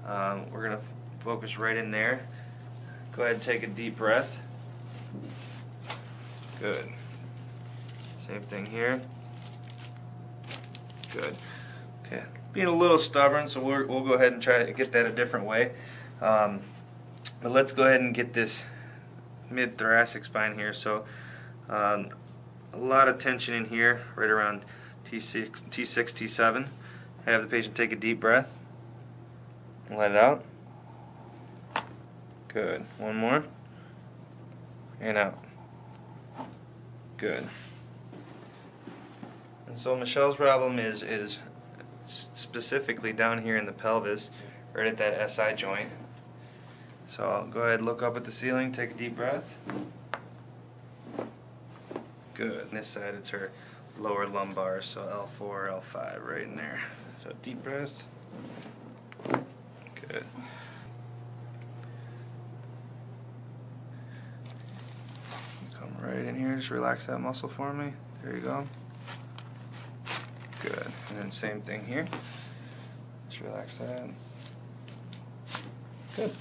We're going to focus right in there. Go ahead and take a deep breath. Good. Same thing here. Good. Okay. Being a little stubborn, so we'll go ahead and try to get that a different way. But let's go ahead and get this mid-thoracic spine here. So a lot of tension in here, right around T6, T7. Have the patient take a deep breath and let it out. Good. One more. And out. Good. And so Michelle's problem is specifically down here in the pelvis, right at that SI joint. So I'll go ahead and look up at the ceiling, take a deep breath. Good. On this side it's her lower lumbar, so L4, L5 right in there. So deep breath. Good. Come right in here, just relax that muscle for me. There you go. Good. And then same thing here. Just relax that. Good.